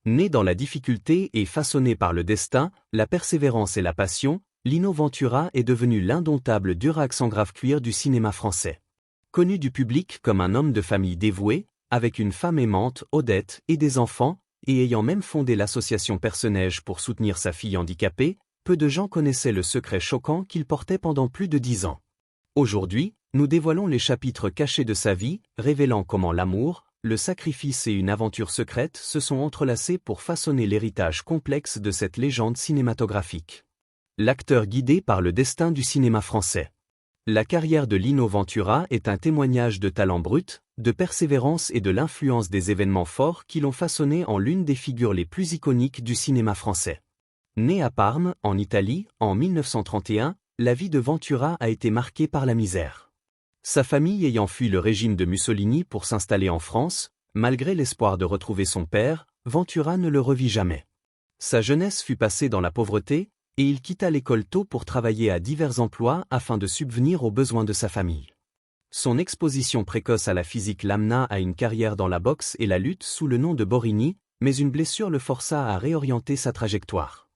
Né dans la difficulté et façonné par le destin, la persévérance et la passion, Lino Ventura est devenu l'indomptable Durax en grave cuir du cinéma français. Connu du public comme un homme de famille dévoué, avec une femme aimante, Odette, et des enfants, et ayant même fondé l'association Personnage pour soutenir sa fille handicapée, peu de gens connaissaient le secret choquant qu'il portait pendant plus de 10 ans. Aujourd'hui, nous dévoilons les chapitres cachés de sa vie, révélant comment l'amour, le sacrifice et une aventure secrète se sont entrelacés pour façonner l'héritage complexe de cette légende cinématographique. L'acteur guidé par le destin du cinéma français. La carrière de Lino Ventura est un témoignage de talent brut, de persévérance et de l'influence des événements forts qui l'ont façonné en l'une des figures les plus iconiques du cinéma français. Né à Parme, en Italie, en 1931, la vie de Ventura a été marquée par la misère. Sa famille ayant fui le régime de Mussolini pour s'installer en France, malgré l'espoir de retrouver son père, Ventura ne le revit jamais. Sa jeunesse fut passée dans la pauvreté, et il quitta l'école tôt pour travailler à divers emplois afin de subvenir aux besoins de sa famille. Son exposition précoce à la physique l'amena à une carrière dans la boxe et la lutte sous le nom de Borini, mais une blessure le força à réorienter sa trajectoire.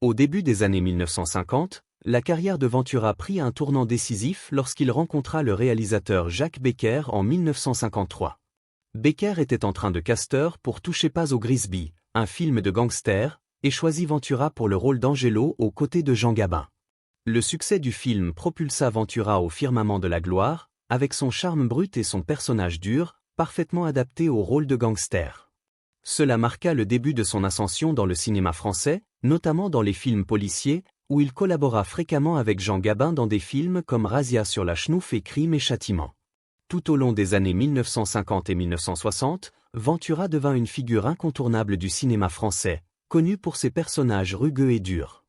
Au début des années 1950, la carrière de Ventura prit un tournant décisif lorsqu'il rencontra le réalisateur Jacques Becker en 1953. Becker était en train de casteur pour Touchez pas au Grisby, un film de gangster, et choisit Ventura pour le rôle d'Angelo aux côtés de Jean Gabin. Le succès du film propulsa Ventura au firmament de la gloire, avec son charme brut et son personnage dur, parfaitement adapté au rôle de gangster. Cela marqua le début de son ascension dans le cinéma français, notamment dans les films policiers, où il collabora fréquemment avec Jean Gabin dans des films comme Razzia sur la Schnouf et Crime et Châtiment. Tout au long des années 1950 et 1960, Ventura devint une figure incontournable du cinéma français, connu pour ses personnages rugueux et durs.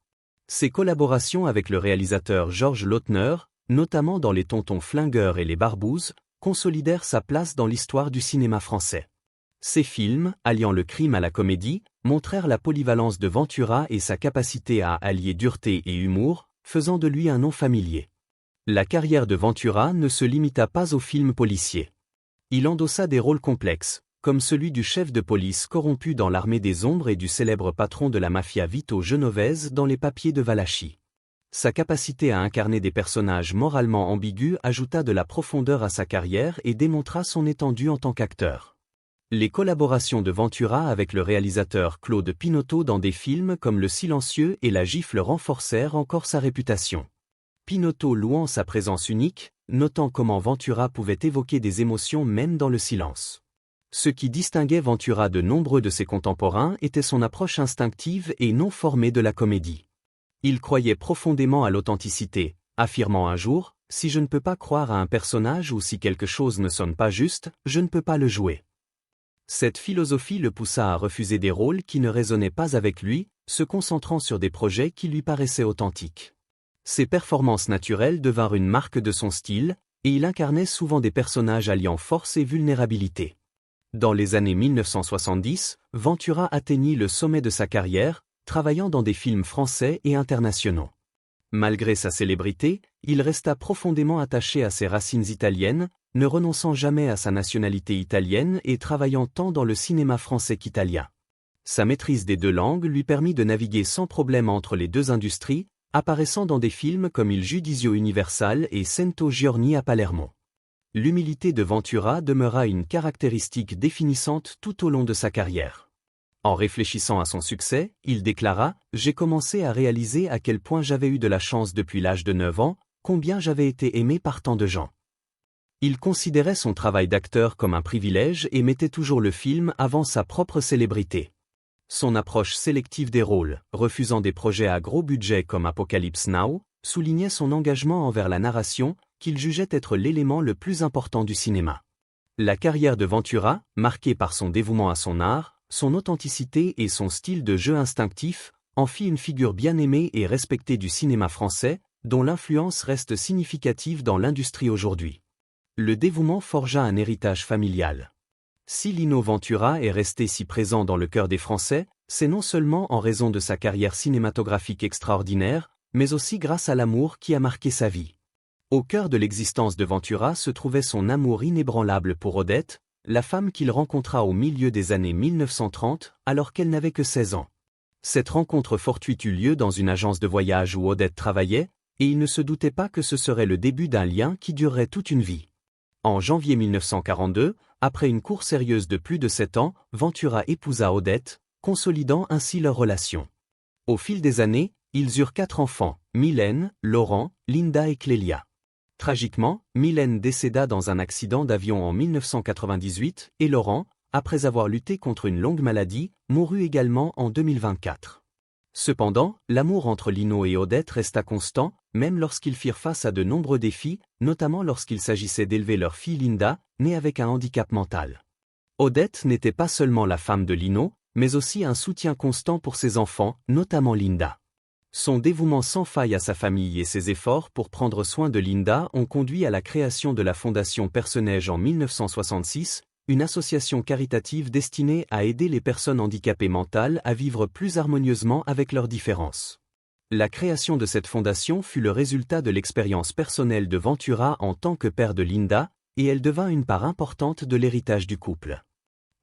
Ses collaborations avec le réalisateur Georges Lautner, notamment dans Les Tontons Flingueurs et Les Barbouzes, consolidèrent sa place dans l'histoire du cinéma français. Ces films, alliant le crime à la comédie, montrèrent la polyvalence de Ventura et sa capacité à allier dureté et humour, faisant de lui un nom familier. La carrière de Ventura ne se limita pas aux films policiers. Il endossa des rôles complexes, comme celui du chef de police corrompu dans l'Armée des Ombres et du célèbre patron de la mafia Vito Genovese dans Les Papiers de Valachi. Sa capacité à incarner des personnages moralement ambigus ajouta de la profondeur à sa carrière et démontra son étendue en tant qu'acteur. Les collaborations de Ventura avec le réalisateur Claude Pinoteau dans des films comme Le Silencieux et La Gifle renforcèrent encore sa réputation. Pinoteau louant sa présence unique, notant comment Ventura pouvait évoquer des émotions même dans le silence. Ce qui distinguait Ventura de nombreux de ses contemporains était son approche instinctive et non formée de la comédie. Il croyait profondément à l'authenticité, affirmant un jour « Si je ne peux pas croire à un personnage ou si quelque chose ne sonne pas juste, je ne peux pas le jouer ». Cette philosophie le poussa à refuser des rôles qui ne résonnaient pas avec lui, se concentrant sur des projets qui lui paraissaient authentiques. Ses performances naturelles devinrent une marque de son style, et il incarnait souvent des personnages alliant force et vulnérabilité. Dans les années 1970, Ventura atteignit le sommet de sa carrière, travaillant dans des films français et internationaux. Malgré sa célébrité, il resta profondément attaché à ses racines italiennes, ne renonçant jamais à sa nationalité italienne et travaillant tant dans le cinéma français qu'italien. Sa maîtrise des deux langues lui permit de naviguer sans problème entre les deux industries, apparaissant dans des films comme Il Giudizio Universal et Cento Giorni a Palermo. L'humilité de Ventura demeura une caractéristique définissante tout au long de sa carrière. En réfléchissant à son succès, il déclara « J'ai commencé à réaliser à quel point j'avais eu de la chance depuis l'âge de 9 ans, combien j'avais été aimé par tant de gens. » Il considérait son travail d'acteur comme un privilège et mettait toujours le film avant sa propre célébrité. Son approche sélective des rôles, refusant des projets à gros budget comme Apocalypse Now, soulignait son engagement envers la narration, qu'il jugeait être l'élément le plus important du cinéma. La carrière de Ventura, marquée par son dévouement à son art, son authenticité et son style de jeu instinctif, en fit une figure bien aimée et respectée du cinéma français, dont l'influence reste significative dans l'industrie aujourd'hui. Le dévouement forgea un héritage familial. Si Lino Ventura est resté si présent dans le cœur des Français, c'est non seulement en raison de sa carrière cinématographique extraordinaire, mais aussi grâce à l'amour qui a marqué sa vie. Au cœur de l'existence de Ventura se trouvait son amour inébranlable pour Odette, la femme qu'il rencontra au milieu des années 1930, alors qu'elle n'avait que 16 ans. Cette rencontre fortuite eut lieu dans une agence de voyage où Odette travaillait, et il ne se doutait pas que ce serait le début d'un lien qui durerait toute une vie. En janvier 1942, après une course sérieuse de plus de 7 ans, Ventura épousa Odette, consolidant ainsi leur relation. Au fil des années, ils eurent 4 enfants, Mylène, Laurent, Linda et Clélia. Tragiquement, Mylène décéda dans un accident d'avion en 1998 et Laurent, après avoir lutté contre une longue maladie, mourut également en 2024. Cependant, l'amour entre Lino et Odette resta constant, même lorsqu'ils firent face à de nombreux défis, notamment lorsqu'il s'agissait d'élever leur fille Linda, née avec un handicap mental. Odette n'était pas seulement la femme de Lino, mais aussi un soutien constant pour ses enfants, notamment Linda. Son dévouement sans faille à sa famille et ses efforts pour prendre soin de Linda ont conduit à la création de la Fondation Perce-Neige en 1966, une association caritative destinée à aider les personnes handicapées mentales à vivre plus harmonieusement avec leurs différences. La création de cette fondation fut le résultat de l'expérience personnelle de Ventura en tant que père de Linda, et elle devint une part importante de l'héritage du couple.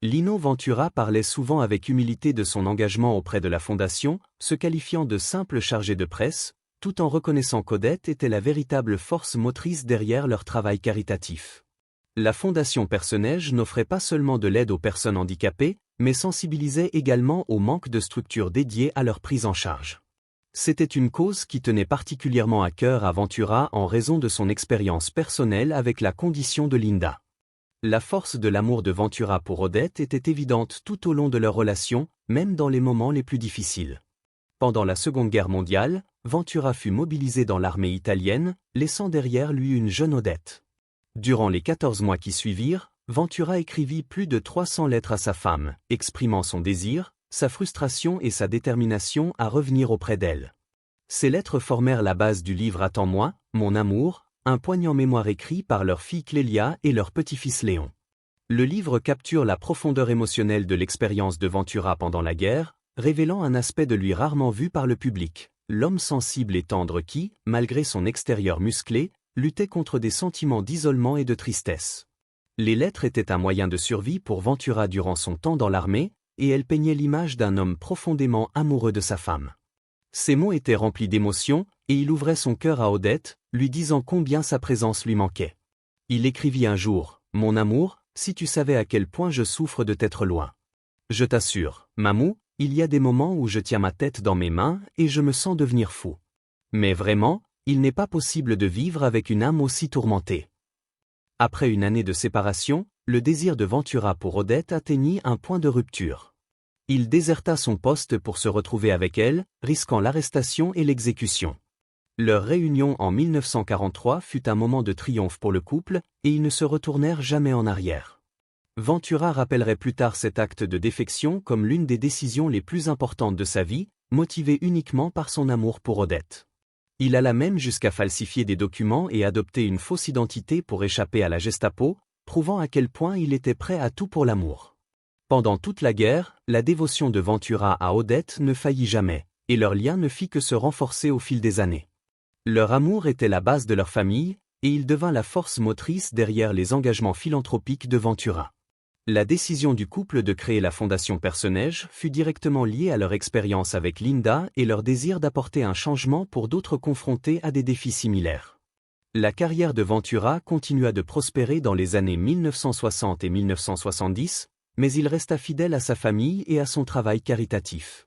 Lino Ventura parlait souvent avec humilité de son engagement auprès de la Fondation, se qualifiant de simple chargé de presse, tout en reconnaissant qu'Odette était la véritable force motrice derrière leur travail caritatif. La Fondation Perce-Neige n'offrait pas seulement de l'aide aux personnes handicapées, mais sensibilisait également au manque de structures dédiées à leur prise en charge. C'était une cause qui tenait particulièrement à cœur à Ventura en raison de son expérience personnelle avec la condition de Linda. La force de l'amour de Ventura pour Odette était évidente tout au long de leur relation, même dans les moments les plus difficiles. Pendant la Seconde Guerre mondiale, Ventura fut mobilisé dans l'armée italienne, laissant derrière lui une jeune Odette. Durant les 14 mois qui suivirent, Ventura écrivit plus de 300 lettres à sa femme, exprimant son désir, sa frustration et sa détermination à revenir auprès d'elle. Ces lettres formèrent la base du livre Attends-moi, mon amour, un poignant mémoire écrit par leur fille Clélia et leur petit-fils Léon. Le livre capture la profondeur émotionnelle de l'expérience de Ventura pendant la guerre, révélant un aspect de lui rarement vu par le public, l'homme sensible et tendre qui, malgré son extérieur musclé, luttait contre des sentiments d'isolement et de tristesse. Les lettres étaient un moyen de survie pour Ventura durant son temps dans l'armée, et elles peignaient l'image d'un homme profondément amoureux de sa femme. Ces mots étaient remplis d'émotion, et il ouvrait son cœur à Odette, lui disant combien sa présence lui manquait. Il écrivit un jour, « Mon amour, si tu savais à quel point je souffre de t'être loin. Je t'assure, Mamou, il y a des moments où je tiens ma tête dans mes mains et je me sens devenir fou. Mais vraiment, il n'est pas possible de vivre avec une âme aussi tourmentée. » Après une année de séparation, le désir de Ventura pour Odette atteignit un point de rupture. Il déserta son poste pour se retrouver avec elle, risquant l'arrestation et l'exécution. Leur réunion en 1943 fut un moment de triomphe pour le couple, et ils ne se retournèrent jamais en arrière. Ventura rappellerait plus tard cet acte de défection comme l'une des décisions les plus importantes de sa vie, motivé uniquement par son amour pour Odette. Il alla même jusqu'à falsifier des documents et adopter une fausse identité pour échapper à la Gestapo, prouvant à quel point il était prêt à tout pour l'amour. Pendant toute la guerre, la dévotion de Ventura à Odette ne faillit jamais, et leur lien ne fit que se renforcer au fil des années. Leur amour était la base de leur famille, et il devint la force motrice derrière les engagements philanthropiques de Ventura. La décision du couple de créer la Fondation Perce-Neige fut directement liée à leur expérience avec Linda et leur désir d'apporter un changement pour d'autres confrontés à des défis similaires. La carrière de Ventura continua de prospérer dans les années 1960 et 1970, mais il resta fidèle à sa famille et à son travail caritatif.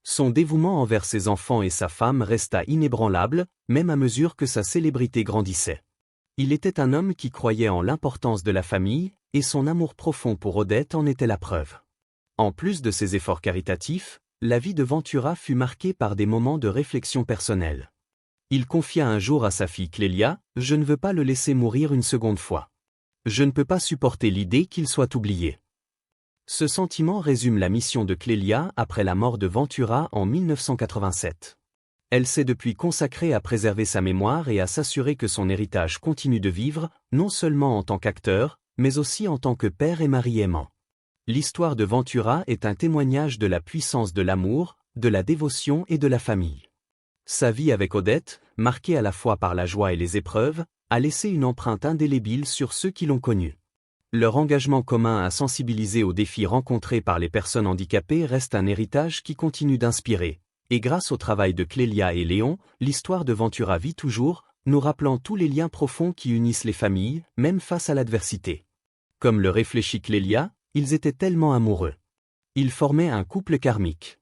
Son dévouement envers ses enfants et sa femme resta inébranlable, même à mesure que sa célébrité grandissait. Il était un homme qui croyait en l'importance de la famille, et son amour profond pour Odette en était la preuve. En plus de ses efforts caritatifs, la vie de Ventura fut marquée par des moments de réflexion personnelle. Il confia un jour à sa fille Clélia, « Je ne veux pas le laisser mourir une seconde fois. Je ne peux pas supporter l'idée qu'il soit oublié. » Ce sentiment résume la mission de Clélia après la mort de Ventura en 1987. Elle s'est depuis consacrée à préserver sa mémoire et à s'assurer que son héritage continue de vivre, non seulement en tant qu'acteur, mais aussi en tant que père et mari aimant. L'histoire de Ventura est un témoignage de la puissance de l'amour, de la dévotion et de la famille. Sa vie avec Odette, marquée à la fois par la joie et les épreuves, a laissé une empreinte indélébile sur ceux qui l'ont connue. Leur engagement commun à sensibiliser aux défis rencontrés par les personnes handicapées reste un héritage qui continue d'inspirer. Et grâce au travail de Clélia et Léon, l'histoire de Ventura vit toujours, nous rappelant tous les liens profonds qui unissent les familles, même face à l'adversité. Comme le réfléchit Clélia, ils étaient tellement amoureux. Ils formaient un couple karmique.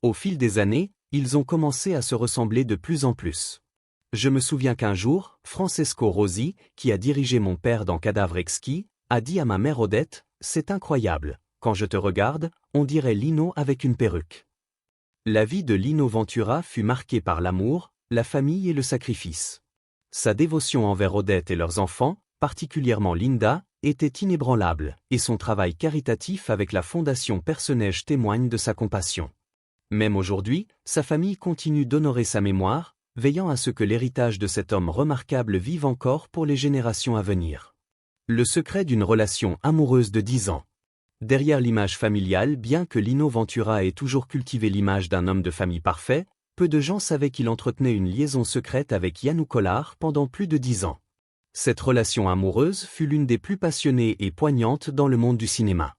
Au fil des années, ils ont commencé à se ressembler de plus en plus. Je me souviens qu'un jour, Francesco Rosi, qui a dirigé mon père dans Cadavre exquis, a dit à ma mère Odette, « C'est incroyable, quand je te regarde, on dirait Lino avec une perruque. » La vie de Lino Ventura fut marquée par l'amour, la famille et le sacrifice. Sa dévotion envers Odette et leurs enfants, particulièrement Linda, était inébranlable, et son travail caritatif avec la Fondation Personnage témoigne de sa compassion. Même aujourd'hui, sa famille continue d'honorer sa mémoire, veillant à ce que l'héritage de cet homme remarquable vive encore pour les générations à venir. Le secret d'une relation amoureuse de 10 ans. Derrière l'image familiale, bien que Lino Ventura ait toujours cultivé l'image d'un homme de famille parfait, peu de gens savaient qu'il entretenait une liaison secrète avec Yanou Kolar pendant plus de 10 ans. Cette relation amoureuse fut l'une des plus passionnées et poignantes dans le monde du cinéma.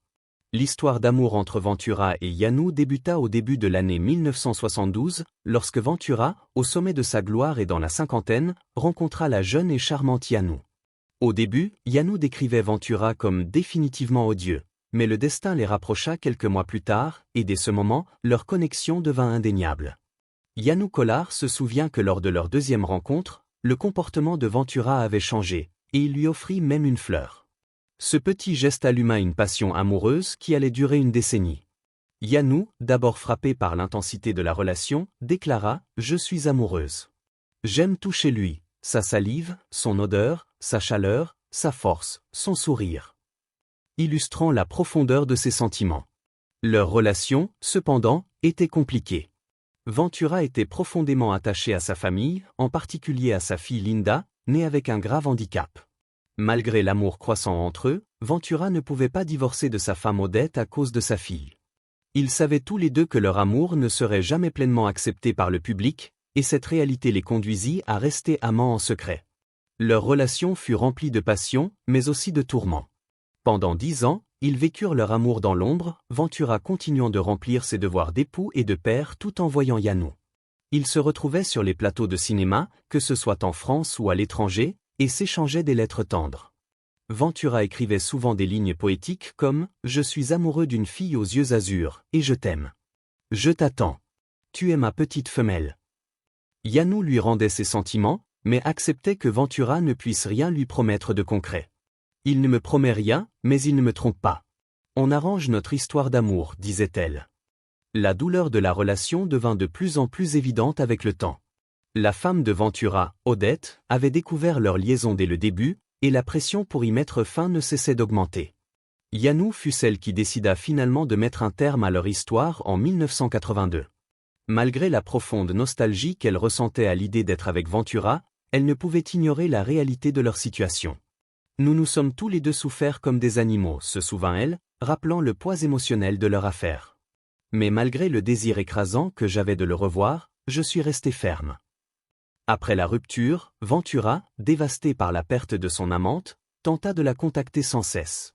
L'histoire d'amour entre Ventura et Yanou débuta au début de l'année 1972, lorsque Ventura, au sommet de sa gloire et dans la cinquantaine, rencontra la jeune et charmante Yanou. Au début, Yanou décrivait Ventura comme définitivement odieux, mais le destin les rapprocha quelques mois plus tard, et dès ce moment, leur connexion devint indéniable. Yanou Kolar se souvient que lors de leur deuxième rencontre, le comportement de Ventura avait changé, et il lui offrit même une fleur. Ce petit geste alluma une passion amoureuse qui allait durer une décennie. Yanou, d'abord frappée par l'intensité de la relation, déclara « Je suis amoureuse. J'aime tout chez lui, sa salive, son odeur, sa chaleur, sa force, son sourire. » Illustrant la profondeur de ses sentiments. Leur relation, cependant, était compliquée. Ventura était profondément attaché à sa famille, en particulier à sa fille Linda, née avec un grave handicap. Malgré l'amour croissant entre eux, Ventura ne pouvait pas divorcer de sa femme Odette à cause de sa fille. Ils savaient tous les deux que leur amour ne serait jamais pleinement accepté par le public, et cette réalité les conduisit à rester amants en secret. Leur relation fut remplie de passion, mais aussi de tourments. Pendant 10 ans, ils vécurent leur amour dans l'ombre, Ventura continuant de remplir ses devoirs d'époux et de père tout en voyant Yanou. Ils se retrouvaient sur les plateaux de cinéma, que ce soit en France ou à l'étranger, et s'échangeaient des lettres tendres. Ventura écrivait souvent des lignes poétiques comme « Je suis amoureux d'une fille aux yeux azur, et je t'aime. Je t'attends. Tu es ma petite femelle. » Yanou lui rendait ses sentiments, mais acceptait que Ventura ne puisse rien lui promettre de concret. « Il ne me promet rien, mais il ne me trompe pas. On arrange notre histoire d'amour, disait-elle. » La douleur de la relation devint de plus en plus évidente avec le temps. La femme de Ventura, Odette, avait découvert leur liaison dès le début, et la pression pour y mettre fin ne cessait d'augmenter. Yanou fut celle qui décida finalement de mettre un terme à leur histoire en 1982. Malgré la profonde nostalgie qu'elle ressentait à l'idée d'être avec Ventura, elle ne pouvait ignorer la réalité de leur situation. « Nous nous sommes tous les deux soufferts comme des animaux », se souvint-elle, rappelant le poids émotionnel de leur affaire. Mais malgré le désir écrasant que j'avais de le revoir, je suis resté ferme. Après la rupture, Ventura, dévasté par la perte de son amante, tenta de la contacter sans cesse.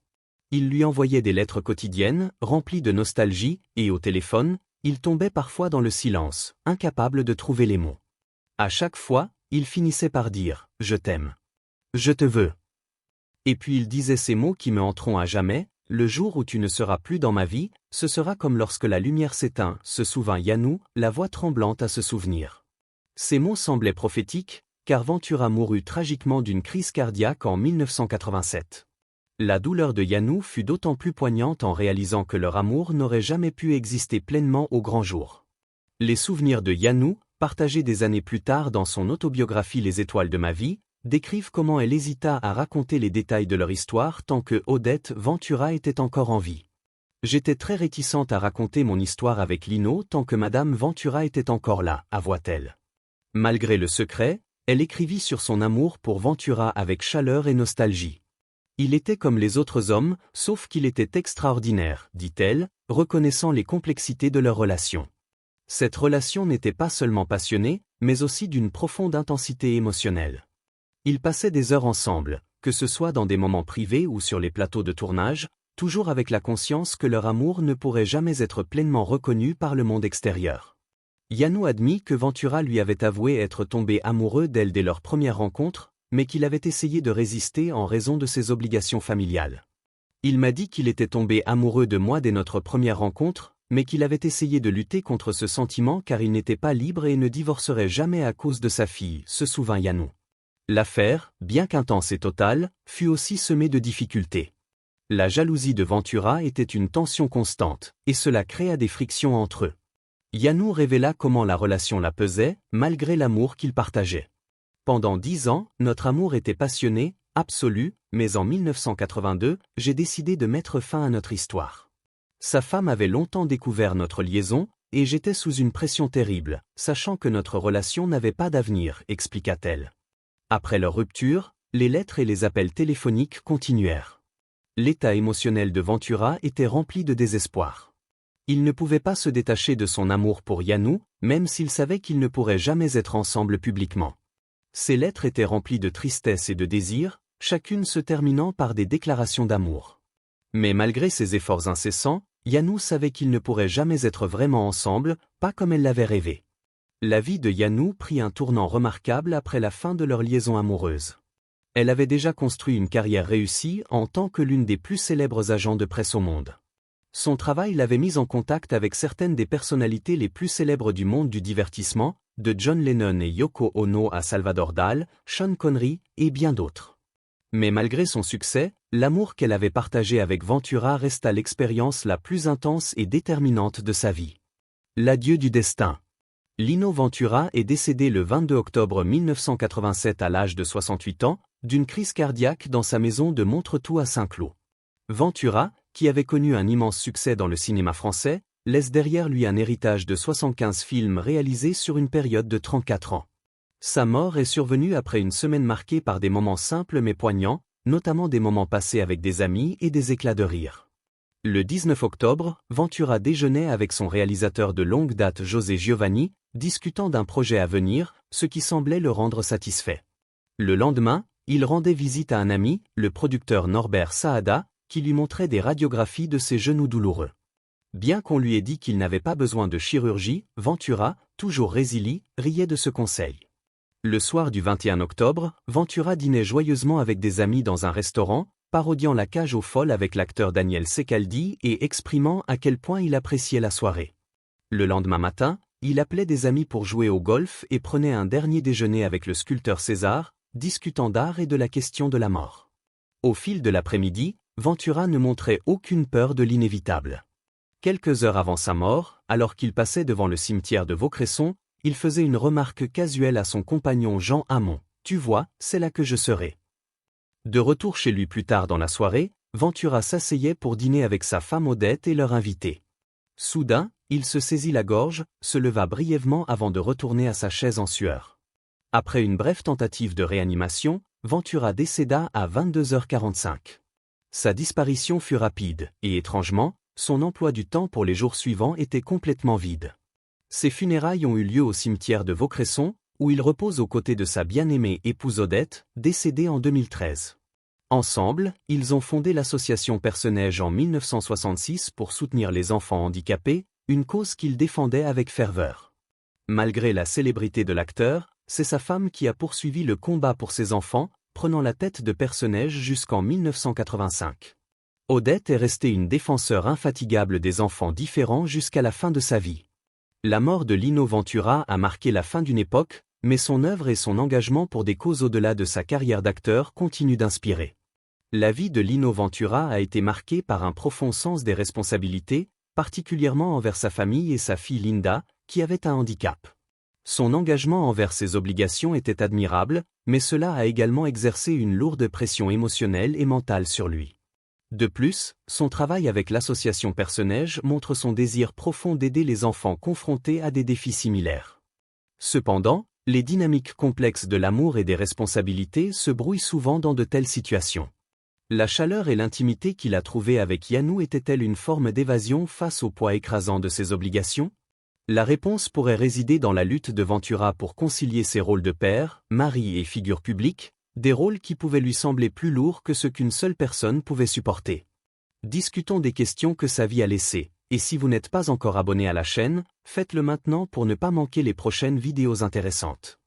Il lui envoyait des lettres quotidiennes, remplies de nostalgie, et au téléphone, il tombait parfois dans le silence, incapable de trouver les mots. À chaque fois, il finissait par dire « Je t'aime. Je te veux. » Et puis il disait ces mots qui me hanteront à jamais, « Le jour où tu ne seras plus dans ma vie, ce sera comme lorsque la lumière s'éteint », se souvint Yanou, la voix tremblante à se souvenir. Ces mots semblaient prophétiques, car Ventura mourut tragiquement d'une crise cardiaque en 1987. La douleur de Yanou fut d'autant plus poignante en réalisant que leur amour n'aurait jamais pu exister pleinement au grand jour. Les souvenirs de Yanou, partagés des années plus tard dans son autobiographie Les étoiles de ma vie, décrivent comment elle hésita à raconter les détails de leur histoire tant que Odette Ventura était encore en vie. « J'étais très réticente à raconter mon histoire avec Lino tant que Madame Ventura était encore là », avoua-t-elle. Malgré le secret, elle écrivit sur son amour pour Ventura avec chaleur et nostalgie. « Il était comme les autres hommes, sauf qu'il était extraordinaire », dit-elle, reconnaissant les complexités de leur relation. Cette relation n'était pas seulement passionnée, mais aussi d'une profonde intensité émotionnelle. Ils passaient des heures ensemble, que ce soit dans des moments privés ou sur les plateaux de tournage, toujours avec la conscience que leur amour ne pourrait jamais être pleinement reconnu par le monde extérieur. Yanou admit que Ventura lui avait avoué être tombé amoureux d'elle dès leur première rencontre, mais qu'il avait essayé de résister en raison de ses obligations familiales. Il m'a dit qu'il était tombé amoureux de moi dès notre première rencontre, mais qu'il avait essayé de lutter contre ce sentiment car il n'était pas libre et ne divorcerait jamais à cause de sa fille, se souvint Yanou. L'affaire, bien qu'intense et totale, fut aussi semée de difficultés. La jalousie de Ventura était une tension constante, et cela créa des frictions entre eux. Yanou révéla comment la relation la pesait, malgré l'amour qu'ils partageaient. Pendant 10 ans, notre amour était passionné, absolu, mais en 1982, j'ai décidé de mettre fin à notre histoire. Sa femme avait longtemps découvert notre liaison, et j'étais sous une pression terrible, sachant que notre relation n'avait pas d'avenir, expliqua-t-elle. Après leur rupture, les lettres et les appels téléphoniques continuèrent. L'état émotionnel de Ventura était rempli de désespoir. Il ne pouvait pas se détacher de son amour pour Yanou, même s'il savait qu'ils ne pourraient jamais être ensemble publiquement. Ces lettres étaient remplies de tristesse et de désir, chacune se terminant par des déclarations d'amour. Mais malgré ses efforts incessants, Yanou savait qu'ils ne pourraient jamais être vraiment ensemble, pas comme elle l'avait rêvé. La vie de Yanou prit un tournant remarquable après la fin de leur liaison amoureuse. Elle avait déjà construit une carrière réussie en tant que l'une des plus célèbres agents de presse au monde. Son travail l'avait mise en contact avec certaines des personnalités les plus célèbres du monde du divertissement, de John Lennon et Yoko Ono à Salvador Dali, Sean Connery et bien d'autres. Mais malgré son succès, l'amour qu'elle avait partagé avec Ventura resta l'expérience la plus intense et déterminante de sa vie. L'adieu du destin. Lino Ventura est décédé le 22 octobre 1987 à l'âge de 68 ans, d'une crise cardiaque dans sa maison de Montretout à Saint-Cloud. Ventura, qui avait connu un immense succès dans le cinéma français, laisse derrière lui un héritage de 75 films réalisés sur une période de 34 ans. Sa mort est survenue après une semaine marquée par des moments simples mais poignants, notamment des moments passés avec des amis et des éclats de rire. Le 19 octobre, Ventura déjeunait avec son réalisateur de longue date José Giovanni, discutant d'un projet à venir, ce qui semblait le rendre satisfait. Le lendemain, il rendait visite à un ami, le producteur Norbert Saada, qui lui montrait des radiographies de ses genoux douloureux. Bien qu'on lui ait dit qu'il n'avait pas besoin de chirurgie, Ventura, toujours résilie, riait de ce conseil. Le soir du 21 octobre, Ventura dînait joyeusement avec des amis dans un restaurant, parodiant La Cage aux folles avec l'acteur Daniel Secaldi et exprimant à quel point il appréciait la soirée. Le lendemain matin, il appelait des amis pour jouer au golf et prenait un dernier déjeuner avec le sculpteur César, discutant d'art et de la question de la mort. Au fil de l'après-midi, Ventura ne montrait aucune peur de l'inévitable. Quelques heures avant sa mort, alors qu'il passait devant le cimetière de Vaucresson, il faisait une remarque casuelle à son compagnon Jean Hamon. « Tu vois, c'est là que je serai. » De retour chez lui plus tard dans la soirée, Ventura s'asseyait pour dîner avec sa femme Odette et leur invité. Soudain, il se saisit la gorge, se leva brièvement avant de retourner à sa chaise en sueur. Après une brève tentative de réanimation, Ventura décéda à 22h45. Sa disparition fut rapide, et étrangement, son emploi du temps pour les jours suivants était complètement vide. Ses funérailles ont eu lieu au cimetière de Vaucresson, où il repose aux côtés de sa bien-aimée épouse Odette, décédée en 2013. Ensemble, ils ont fondé l'association Perce-Neige en 1966 pour soutenir les enfants handicapés, une cause qu'ils défendaient avec ferveur. Malgré la célébrité de l'acteur, c'est sa femme qui a poursuivi le combat pour ses enfants, prenant la tête de Perce-Neige jusqu'en 1985. Odette est restée une défenseur infatigable des enfants différents jusqu'à la fin de sa vie. La mort de Lino Ventura a marqué la fin d'une époque, mais son œuvre et son engagement pour des causes au-delà de sa carrière d'acteur continuent d'inspirer. La vie de Lino Ventura a été marquée par un profond sens des responsabilités, particulièrement envers sa famille et sa fille Linda, qui avait un handicap. Son engagement envers ses obligations était admirable, mais cela a également exercé une lourde pression émotionnelle et mentale sur lui. De plus, son travail avec l'association Perce-Neige montre son désir profond d'aider les enfants confrontés à des défis similaires. Cependant, les dynamiques complexes de l'amour et des responsabilités se brouillent souvent dans de telles situations. La chaleur et l'intimité qu'il a trouvée avec Yanou étaient-elles une forme d'évasion face au poids écrasant de ses obligations ? La réponse pourrait résider dans la lutte de Ventura pour concilier ses rôles de père, mari et figure publique, Des rôles qui pouvaient lui sembler plus lourds que ce qu'une seule personne pouvait supporter. Discutons des questions que sa vie a laissées, et si vous n'êtes pas encore abonné à la chaîne, faites-le maintenant pour ne pas manquer les prochaines vidéos intéressantes.